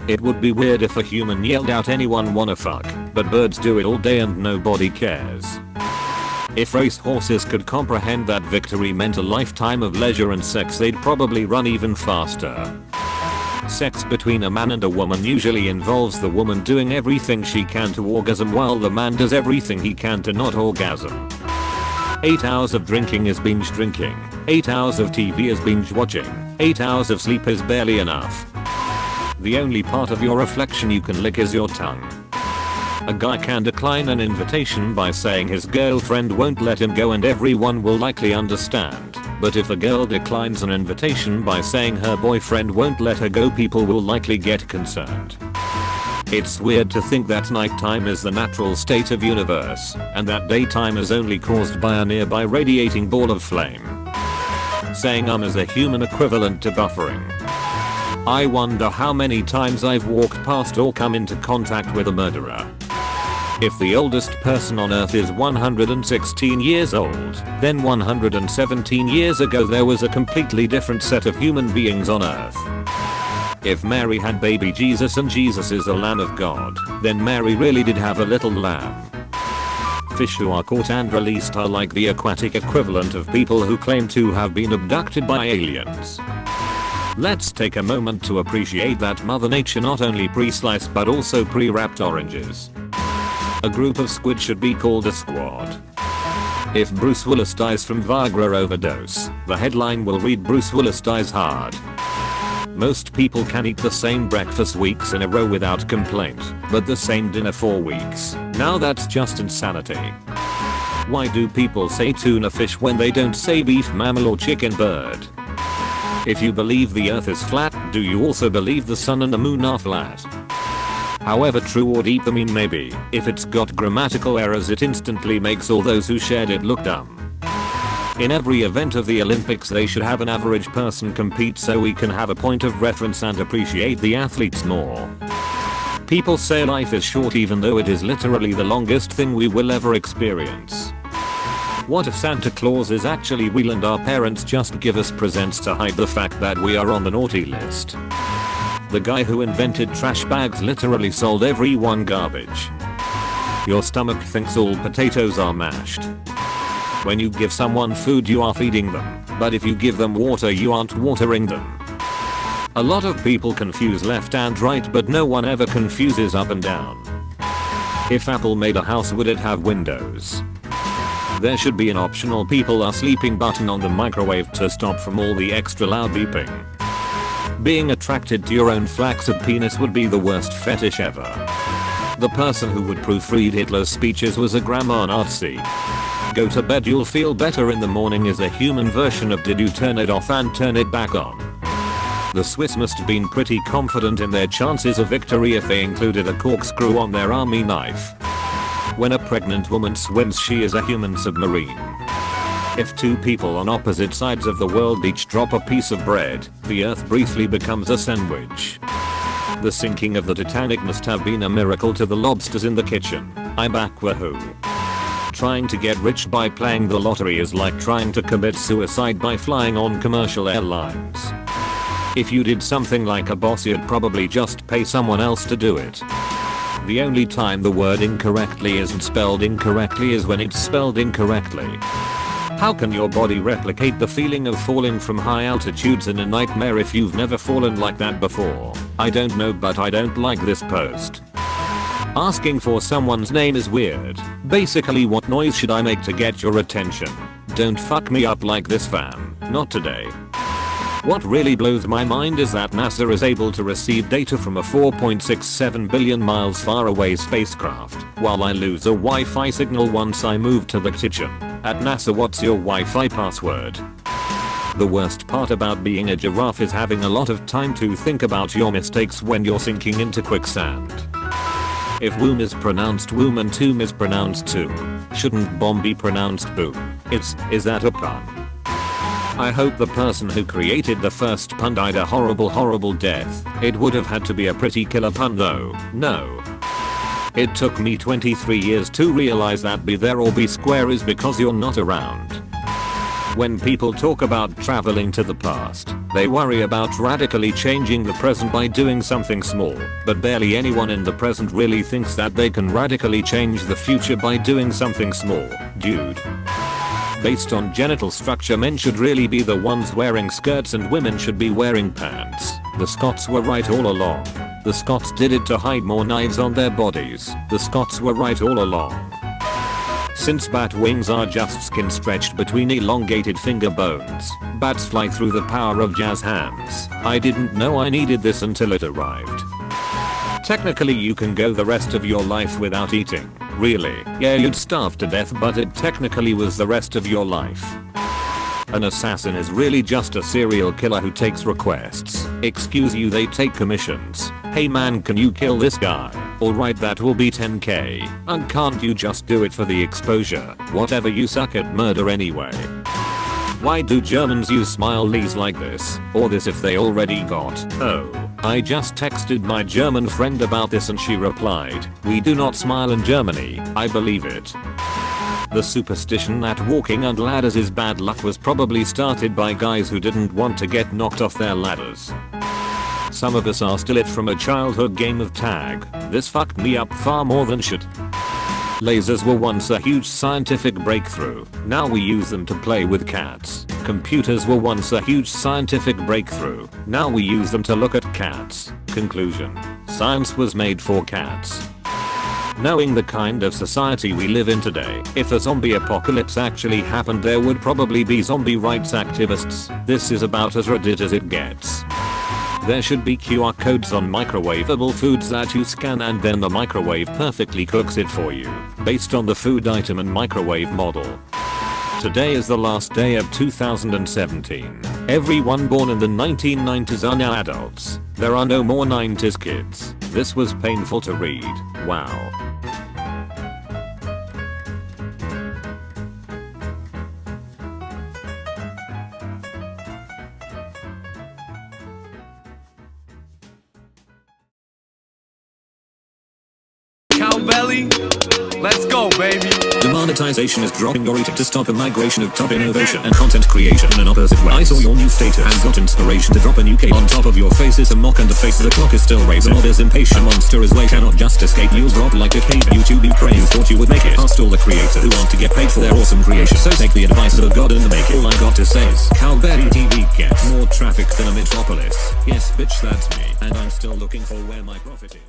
It would be weird if a human yelled out anyone wanna fuck, but birds do it all day and nobody cares. If racehorses could comprehend that victory meant a lifetime of leisure and sex, they'd probably run even faster. Sex between a man and a woman usually involves the woman doing everything she can to orgasm while the man does everything he can to not orgasm. 8 hours of drinking is binge drinking. 8 hours of TV is binge watching. 8 hours of sleep is barely enough. The only part of your reflection you can lick is your tongue. A guy can decline an invitation by saying his girlfriend won't let him go and everyone will likely understand. But if a girl declines an invitation by saying her boyfriend won't let her go, people will likely get concerned. It's weird to think that nighttime is the natural state of universe, and that daytime is only caused by a nearby radiating ball of flame. Saying is a human equivalent to buffering. I wonder how many times I've walked past or come into contact with a murderer. If the oldest person on earth is 116 years old, then 117 years ago there was a completely different set of human beings on earth. If Mary had baby Jesus and Jesus is the Lamb of God, then Mary really did have a little lamb. Fish who are caught and released are like the aquatic equivalent of people who claim to have been abducted by aliens. Let's take a moment to appreciate that Mother Nature not only pre-sliced but also pre-wrapped oranges. A group of squid should be called a squad. If Bruce Willis dies from Viagra overdose, the headline will read Bruce Willis dies hard. Most people can eat the same breakfast weeks in a row without complaint, but the same dinner for weeks. Now that's just insanity. Why do people say tuna fish when they don't say beef, mammal or chicken bird? If you believe the earth is flat, do you also believe the sun and the moon are flat? However true or deep the meme may be, if it's got grammatical errors it instantly makes all those who shared it look dumb. In every event of the Olympics they should have an average person compete so we can have a point of reference and appreciate the athletes more. People say life is short even though it is literally the longest thing we will ever experience. What if Santa Claus is actually real and our parents just give us presents to hide the fact that we are on the naughty list? The guy who invented trash bags literally sold everyone garbage. Your stomach thinks all potatoes are mashed. When you give someone food you are feeding them, but if you give them water you aren't watering them. A lot of people confuse left and right but no one ever confuses up and down. If Apple made a house would it have windows? There should be an optional people are sleeping button on the microwave to stop from all the extra loud beeping. Being attracted to your own flaccid penis would be the worst fetish ever. The person who would proofread Hitler's speeches was a grandma Nazi. Go to bed you'll feel better in the morning is a human version of did you turn it off and turn it back on. The Swiss must have been pretty confident in their chances of victory if they included a corkscrew on their army knife. When a pregnant woman swims she is a human submarine. If two people on opposite sides of the world each drop a piece of bread, the earth briefly becomes a sandwich. The sinking of the Titanic must have been a miracle to the lobsters in the kitchen. I'm back, wahoo. Trying to get rich by playing the lottery is like trying to commit suicide by flying on commercial airlines. If you did something like a boss you'd probably just pay someone else to do it. The only time the word incorrectly isn't spelled incorrectly is when it's spelled incorrectly. How can your body replicate the feeling of falling from high altitudes in a nightmare if you've never fallen like that before? I don't know, but I don't like this post. Asking for someone's name is weird. Basically, what noise should I make to get your attention? Don't fuck me up like this, fam. Not today. What really blows my mind is that NASA is able to receive data from a 4.67 billion miles far away spacecraft, while I lose a Wi-Fi signal once I move to the kitchen. At NASA, what's your Wi-Fi password? The worst part about being a giraffe is having a lot of time to think about your mistakes when you're sinking into quicksand. If womb is pronounced womb and tomb is pronounced tomb, shouldn't bomb be pronounced boom? Is that a pun? I hope the person who created the first pun died a horrible death. It would have had to be a pretty killer pun though. No. It took me 23 years to realize that be there or be square is because you're not around. When people talk about traveling to the past, they worry about radically changing the present by doing something small, but barely anyone in the present really thinks that they can radically change the future by doing something small, dude. Based on genital structure, men should really be the ones wearing skirts and women should be wearing pants. The Scots were right all along. The Scots did it to hide more knives on their bodies. The Scots were right all along. Since bat wings are just skin stretched between elongated finger bones, bats fly through the power of jazz hands. I didn't know I needed this until it arrived. Technically you can go the rest of your life without eating. Really? Yeah, you'd starve to death, but it technically was the rest of your life. An assassin is really just a serial killer who takes requests. Excuse you, they take commissions. Hey man, can you kill this guy? Alright, that will be 10k. And can't you just do it for the exposure? Whatever, you suck at murder anyway. Why do Germans use smileys like this? Or this if they already got? Oh. I just texted my German friend about this and she replied, "We do not smile in Germany." I believe it. The superstition that walking on ladders is bad luck was probably started by guys who didn't want to get knocked off their ladders. Some of us are still it from a childhood game of tag. This fucked me up far more than should. Lasers were once a huge scientific breakthrough. Now we use them to play with cats. Computers were once a huge scientific breakthrough. Now we use them to look at cats. Conclusion: science was made for cats. Knowing the kind of society we live in today, if a zombie apocalypse actually happened, there would probably be zombie rights activists. This is about as Reddit as it gets. There should be QR codes on microwavable foods that you scan and then the microwave perfectly cooks it for you, based on the food item and microwave model. Today is the last day of 2017. Everyone born in the 1990s are now adults. There are no more 90s kids. This was painful to read. Wow. Cowbelly, let's go, baby. Demonetization is dropping your eating to stop a migration of top innovation and content creation in an opposite way. I saw your new status and got inspiration to drop a new cape. On top of your face is a mock and the face of the clock is still raised. The mob is impatient, a monster is late, cannot just escape. You'll drop like a cave. YouTube Ukraine, you thought you would make it. Asked all the creators who want to get paid for their awesome creation. So take the advice of a god and make it. All I got to say is Cowbelly TV gets more traffic than a metropolis. Yes bitch, that's me. And I'm still looking for where my profit is.